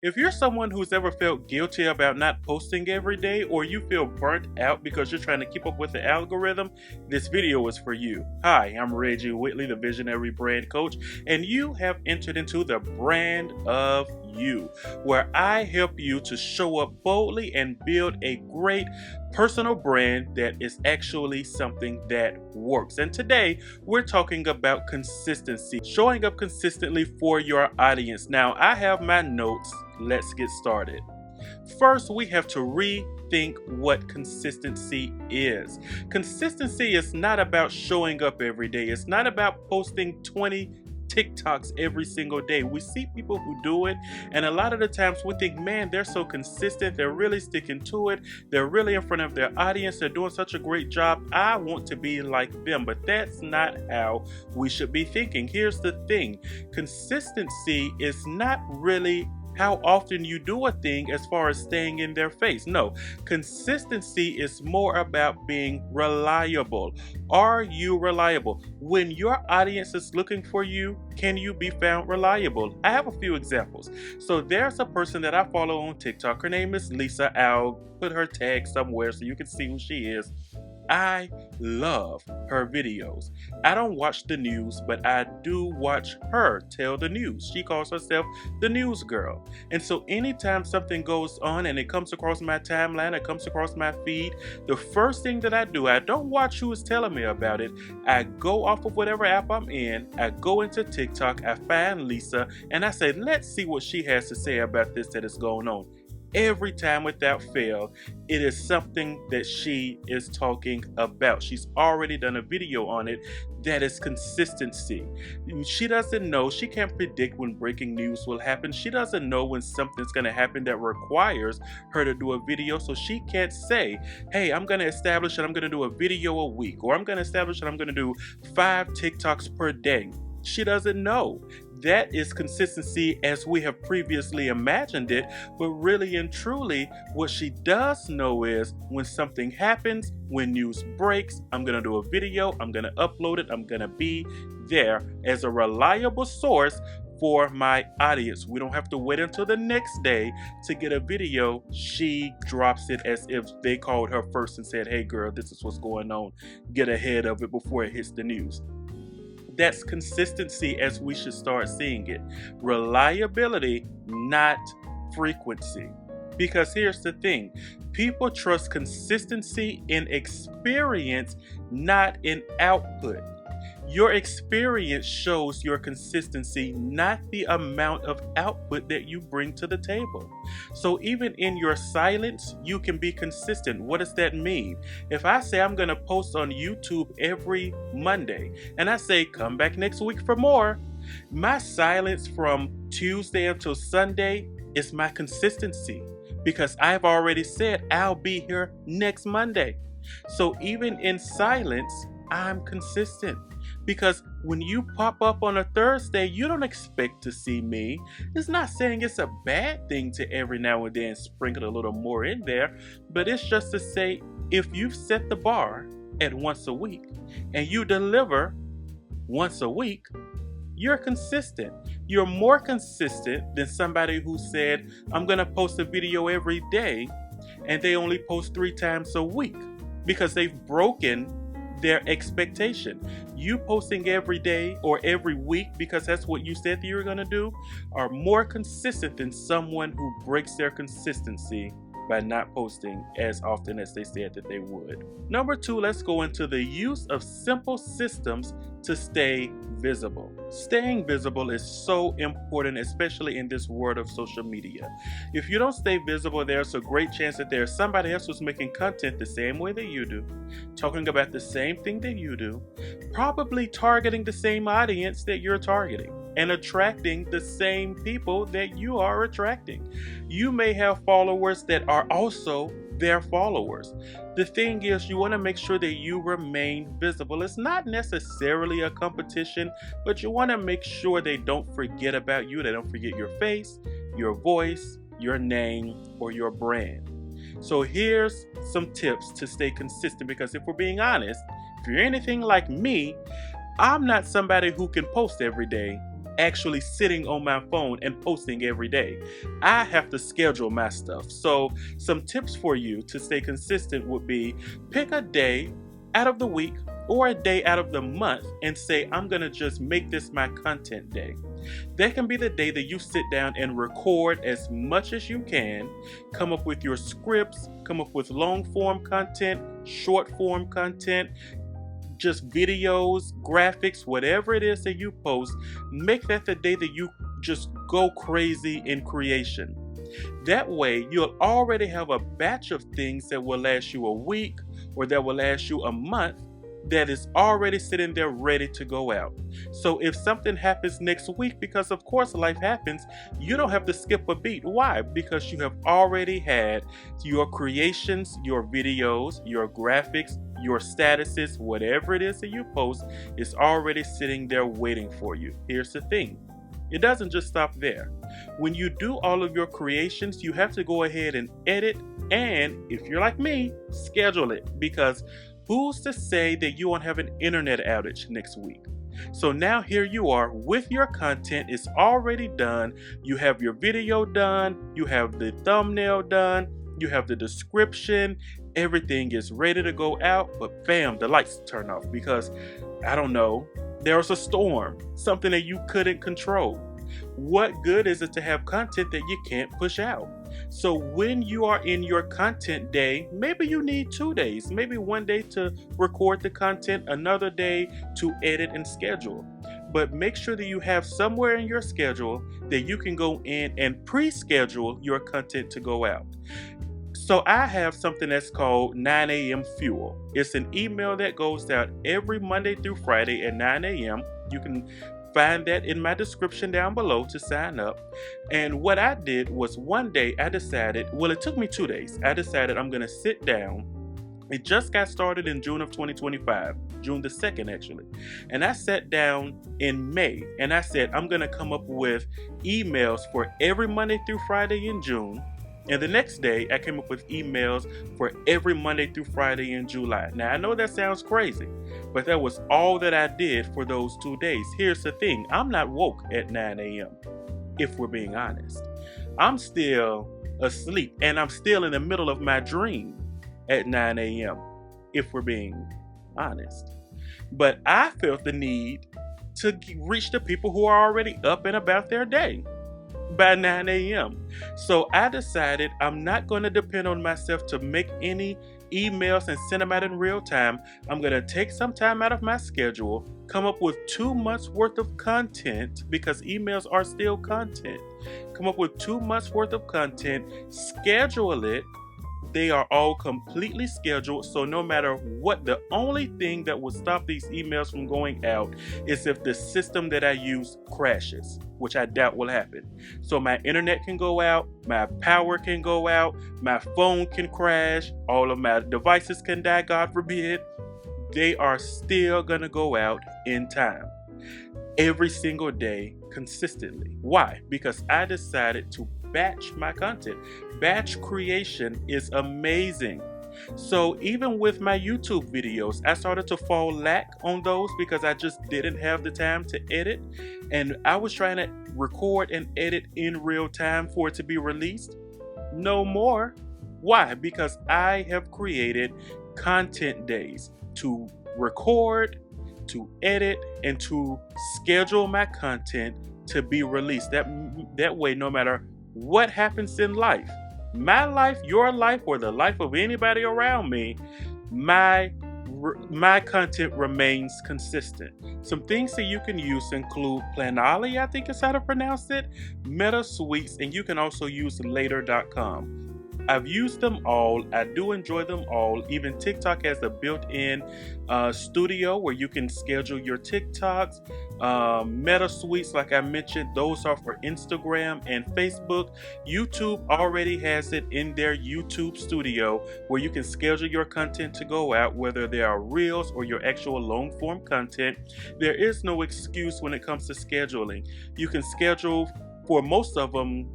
If you're someone who's ever felt guilty about not posting every day, or you feel burnt out because you're trying to keep up with the algorithm, this video is for you. Hi, I'm Reggie Whitley, the Visionary Brand Coach, and you have entered into the brand of you, where I help you to show up boldly and build a great personal brand that is actually something that works. And today we're talking about consistency, showing up consistently for your audience. Now, I have my notes. Let's get started. First, we have to rethink what consistency is. Consistency is not about showing up every day. It's not about posting 20 TikToks every single day. We see people who do it, and a lot of the times we think, man, they're so consistent, they're really sticking to it, they're really in front of their audience, they're doing such a great job, I want to be like them. But that's not how we should be thinking. Here's the thing: consistency is not really how often you do a thing as far as staying in their face. No, consistency is more about being reliable. Are you reliable? When your audience is looking for you, can you be found reliable? I have a few examples. So there's a person that I follow on TikTok. Her name is Lisa. I'll put her tag somewhere so you can see who she is. I love her videos. I don't watch the news, but I do watch her tell the news. She calls herself the news girl. And so anytime something goes on and it comes across my timeline, it comes across my feed, the first thing that I do, I don't watch who is telling me about it. I go off of whatever app I'm in, I go into TikTok, I find Lisa, and I say, let's see what she has to say about this that is going on. Every time without fail, it is something that she is talking about. She's already done a video on it. That is consistency. She doesn't know, she can't predict when breaking news will happen. She doesn't know when something's going to happen that requires her to do a video. So she can't say, hey, I'm going to establish that I'm going to do a video a week, or I'm going to establish that I'm going to do 5 TikToks per day. She doesn't know. That is consistency as we have previously imagined it, but really and truly, what she does know is when something happens, when news breaks, I'm going to do a video, I'm going to upload it, I'm going to be there as a reliable source for my audience. We don't have to wait until the next day to get a video. She drops it as if they called her first and said, hey girl, this is what's going on. Get ahead of it before it hits the news. That's consistency as we should start seeing it. Reliability, not frequency. Because here's the thing: people trust consistency in experience, not in output. Your experience shows your consistency, not the amount of output that you bring to the table. So even in your silence, you can be consistent. What does that mean? If I say I'm going to post on YouTube every Monday, and I say come back next week for more, my silence from Tuesday until Sunday is my consistency, because I've already said I'll be here next Monday. So even in silence, I'm consistent. Because when you pop up on a Thursday, you don't expect to see me. It's not saying it's a bad thing to every now and then sprinkle a little more in there, but it's just to say, if you've set the bar at once a week and you deliver once a week, you're consistent. You're more consistent than somebody who said, I'm going to post a video every day, and they only post 3 times a week because they've broken their expectation. You posting every day or every week because that's what you said that you were going to do are more consistent than someone who breaks their consistency by not posting as often as they said that they would. Number 2, let's go into the use of simple systems to stay visible. Staying visible is so important, especially in this world of social media. If you don't stay visible, there's a great chance that there's somebody else who's making content the same way that you do, talking about the same thing that you do, probably targeting the same audience that you're targeting, and attracting the same people that you are attracting. You may have followers that are also their followers. The thing is, you want to make sure that you remain visible. It's not necessarily a competition, but you want to make sure they don't forget about you. They don't forget your face, your voice, your name, or your brand. So here's some tips to stay consistent, because if we're being honest, if you're anything like me, I'm not somebody who can post every day actually sitting on my phone and posting every day. I have to schedule my stuff. So some tips for you to stay consistent would be pick a day out of the week or a day out of the month and say, I'm going to just make this my content day. That can be the day that you sit down and record as much as you can, come up with your scripts, come up with long form content, short form content, just videos, graphics, whatever it is that you post. Make that the day that you just go crazy in creation. That way, you'll already have a batch of things that will last you a week or that will last you a month that is already sitting there ready to go out. So if something happens next week, because of course life happens, you don't have to skip a beat. Why? Because you have already had your creations, your videos, your graphics, your statuses, whatever it is that you post is already sitting there waiting for you. Here's the thing. It doesn't just stop there. When you do all of your creations, you have to go ahead and edit, and if you're like me, schedule it, because who's to say that you won't have an internet outage next week? So now here you are with your content. It's already done. You have your video done. You have the thumbnail done. You have the description. Everything is ready to go out. But bam, the lights turn off because, I don't know, there was a storm, something that you couldn't control. What good is it to have content that you can't push out? So when you are in your content day, maybe you need 2 days, maybe one day to record the content, another day to edit and schedule. But make sure that you have somewhere in your schedule that you can go in and pre-schedule your content to go out. So I have something that's called 9 a.m. Fuel. It's an email that goes out every Monday through Friday at 9 a.m. You can find that in my description down below to sign up. And what I did was one day I decided, well, it took me 2 days. I decided I'm going to sit down. It just got started in June of 2025, June the 2nd actually. And I sat down in May and I said, I'm going to come up with emails for every Monday through Friday in June. And the next day, I came up with emails for every Monday through Friday in July. Now, I know that sounds crazy, but that was all that I did for those 2 days. Here's the thing. I'm not woke at 9 a.m., if we're being honest. I'm still asleep, and I'm still in the middle of my dream at 9 a.m., if we're being honest. But I felt the need to reach the people who are already up and about their day by 9 a.m. So I decided I'm not going to depend on myself to make any emails and send them out in real time. I'm going to take some time out of my schedule, come up with 2 months worth of content, because emails are still content. Come up with 2 months worth of content, schedule it. They are all completely scheduled, so no matter what, the only thing that will stop these emails from going out is if the system that I use crashes, which I doubt will happen. So my internet can go out, my power can go out, my phone can crash, all of my devices can die, God forbid. They are still gonna go out in time. Every single day, consistently. Why? Because I decided to batch my content. Batch creation is amazing. So even with my YouTube videos, I started to fall lack on those because I just didn't have the time to edit. And I was trying to record and edit in real time for it to be released. No more. Why? Because I have created content days to record, to edit, and to schedule my content to be released. That way, no matter what happens in life, my life, your life, or the life of anybody around me, my content remains consistent. Some things that you can use include Planoly, I think is how to pronounce it, MetaSuites, and you can also use later.com. I've used them all. I do enjoy them all. Even TikTok has a built-in studio where you can schedule your TikToks. MetaSuites, like I mentioned, those are for Instagram and Facebook. YouTube already has it in their YouTube studio where you can schedule your content to go out, whether they are reels or your actual long-form content. There is no excuse when it comes to scheduling. You can schedule for most of them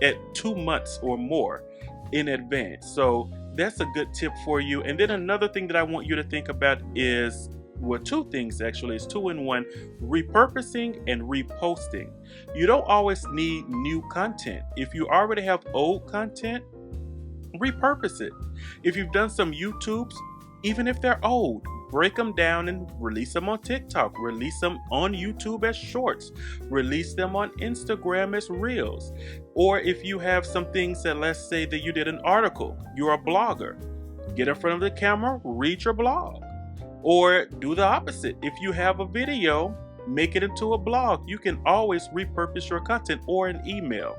at 2 months or more in advance. So that's a good tip for you. And then another thing that I want you to think about is well, two things actually, it's two in one: repurposing and reposting. You don't always need new content. If you already have old content, repurpose it. If you've done some YouTubes, even if they're old, break them down and release them on TikTok, release them on YouTube as shorts, release them on Instagram as reels. Or if you have some things that, let's say that you did an article, you're a blogger, get in front of the camera, read your blog. Or do the opposite. If you have a video, make it into a blog. You can always repurpose your content, or an email.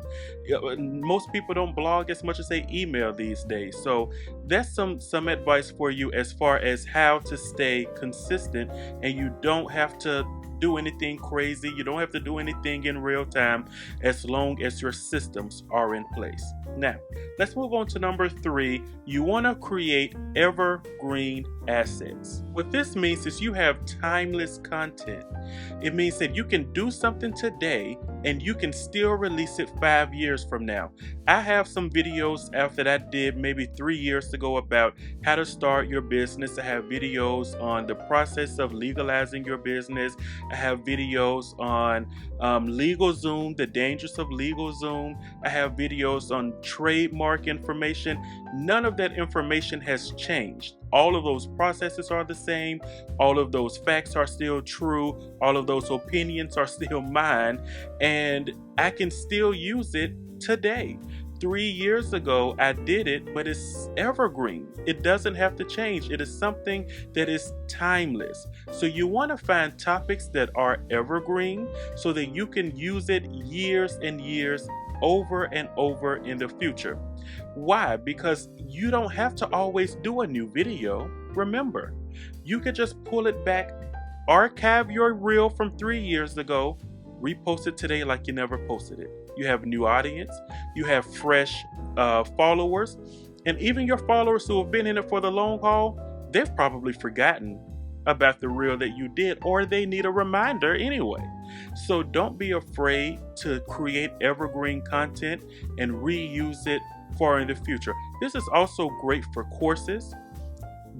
Most people don't blog as much as they email these days. So that's some advice for you as far as how to stay consistent, and you don't have to do anything crazy. You don't have to do anything in real time as long as your systems are in place. Now, let's move on to number 3. You want to create evergreen assets. What this means is you have timeless content. It means that you can do something today and you can still release it 5 years from now. I have some videos out that I did maybe 3 years ago about how to start your business. I have videos on the process of legalizing your business. I have videos on LegalZoom, the dangers of LegalZoom. I have videos on trademark information. None of that information has changed. All of those processes are the same. All of those facts are still true. All of those opinions are still mine. And I can still use it today. 3 years ago, I did it, but it's evergreen. It doesn't have to change. It is something that is timeless. So you want to find topics that are evergreen so that you can use it years and years over and over in the future. Why? Because you don't have to always do a new video. Remember, you could just pull it back, archive your reel from 3 years ago, repost it today like you never posted it. You have a new audience, you have fresh followers, and even your followers who have been in it for the long haul, they've probably forgotten about the reel that you did, or they need a reminder anyway. So don't be afraid to create evergreen content and reuse it far in the future. This is also great for courses.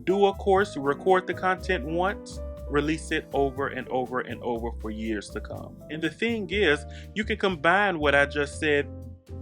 Do a course, record the content once, release it over and over and over for years to come. And the thing is, you can combine what I just said,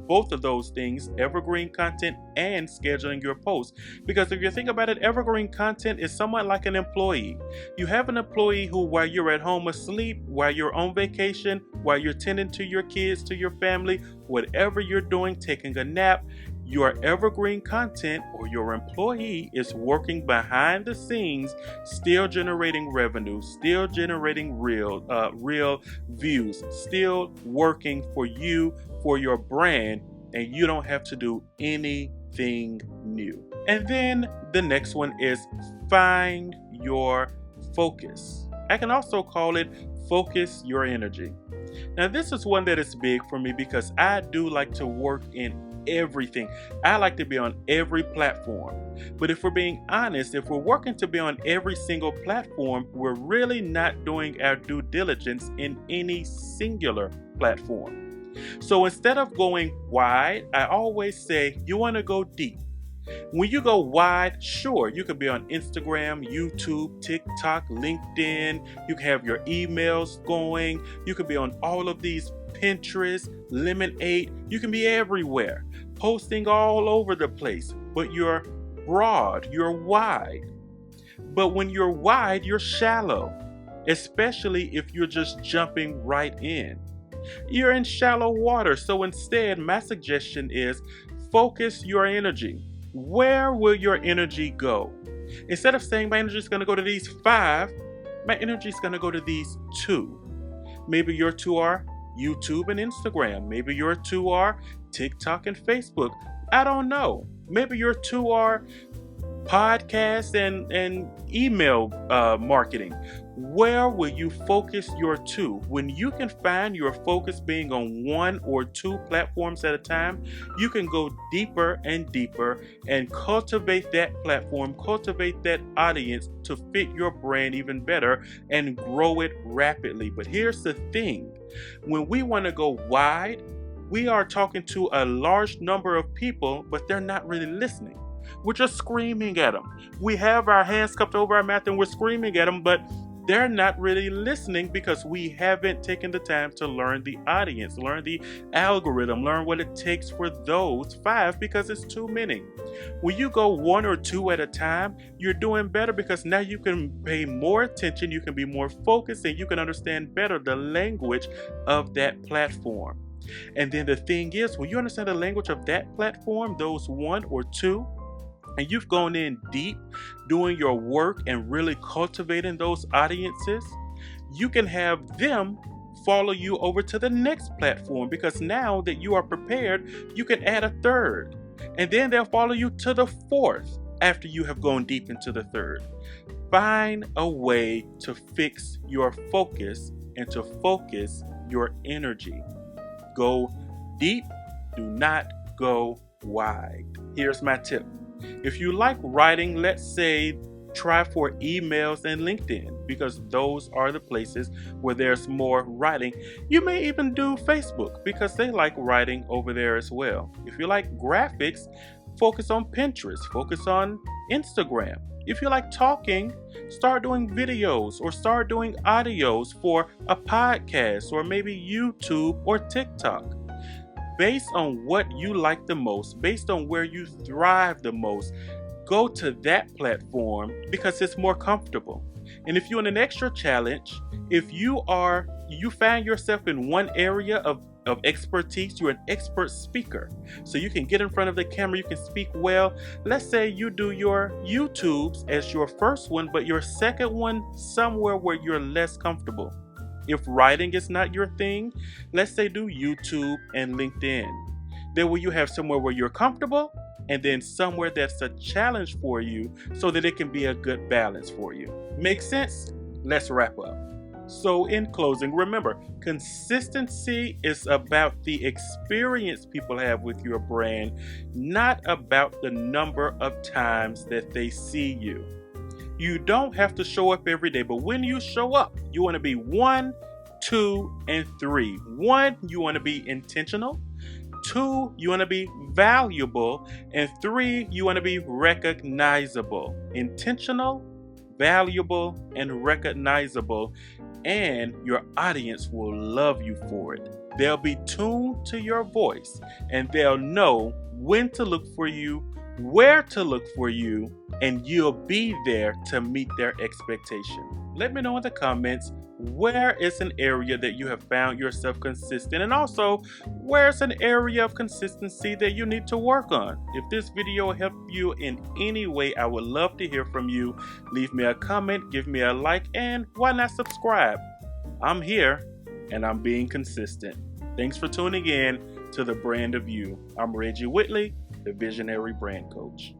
both of those things, evergreen content and scheduling your posts. Because if you think about it, evergreen content is somewhat like an employee. You have an employee who, while you're at home asleep, while you're on vacation, while you're tending to your kids, to your family, whatever you're doing, taking a nap, your evergreen content or your employee is working behind the scenes, still generating revenue, still generating real views, still working for you, for your brand, and you don't have to do anything new. And then the next one is find your focus. I can also call it focus your energy. Now, this is one that is big for me because I do like to work in everything. I like to be on every platform. But if we're being honest, if we're working to be on every single platform, we're really not doing our due diligence in any singular platform. So instead of going wide, I always say you want to go deep. When you go wide, sure, you could be on Instagram, YouTube, TikTok, LinkedIn. You can have your emails going. You could be on all of these, Pinterest, Lemonade. You can be everywhere, posting all over the place. But you're broad, you're wide. But when you're wide, you're shallow, especially if you're just jumping right in. You're in shallow water. So instead, my suggestion is focus your energy. Where will your energy go? Instead of saying my energy is going to go to these 5, my energy is going to go to these 2. Maybe your 2 are YouTube and Instagram. Maybe your 2 are TikTok and Facebook. I don't know. Maybe your 2 are podcasts and email marketing. Where will you focus your 2? When you can find your focus being on 1 or 2 platforms at a time, you can go deeper and deeper and cultivate that platform, cultivate that audience to fit your brand even better and grow it rapidly. But here's the thing. When we want to go wide, we are talking to a large number of people, but they're not really listening. We're just screaming at them. We have our hands cupped over our mouth and we're screaming at them, but they're not really listening because we haven't taken the time to learn the audience, learn the algorithm, learn what it takes for those 5 because it's too many. When you go 1 or 2 at a time, you're doing better because now you can pay more attention, you can be more focused, and you can understand better the language of that platform. And then the thing is, when you understand the language of that platform, those 1 or 2, and you've gone in deep doing your work and really cultivating those audiences, you can have them follow you over to the next platform because now that you are prepared, you can add a 3rd. And then they'll follow you to the 4th after you have gone deep into the 3rd. Find a way to fix your focus and to focus your energy. Go deep, do not go wide. Here's my tip. If you like writing, let's say try for emails and LinkedIn because those are the places where there's more writing. You may even do Facebook because they like writing over there as well. If you like graphics, focus on Pinterest, focus on Instagram. If you like talking, start doing videos or start doing audios for a podcast or maybe YouTube or TikTok. Based on what you like the most, based on where you thrive the most, go to that platform because it's more comfortable. And if you're in an extra challenge, if you find yourself in one area of expertise, you're an expert speaker. So you can get in front of the camera, you can speak well. Let's say you do your YouTubes as your first one, but your second one somewhere where you're less comfortable. If writing is not your thing, let's say do YouTube and LinkedIn. Then will you have somewhere where you're comfortable and then somewhere that's a challenge for you so that it can be a good balance for you. Make sense? Let's wrap up. So in closing, remember, consistency is about the experience people have with your brand, not about the number of times that they see you. You don't have to show up every day, but when you show up, you want to be 1, 2, and 3. 1, you want to be intentional. 2, you want to be valuable. And 3, you want to be recognizable. Intentional, valuable, and recognizable. And your audience will love you for it. They'll be tuned to your voice and they'll know when to look for you, where to look for you, and you'll be there to meet their expectation. Let me know in the comments where is an area that you have found yourself consistent, and also where's an area of consistency that you need to work on. If this video helped you in any way, I would love to hear from you. Leave me a comment, give me a like, and why not subscribe? I'm here and I'm being consistent. Thanks for tuning in to The Brand of You. I'm Reggie Whitley, the Visionary Brand Coach.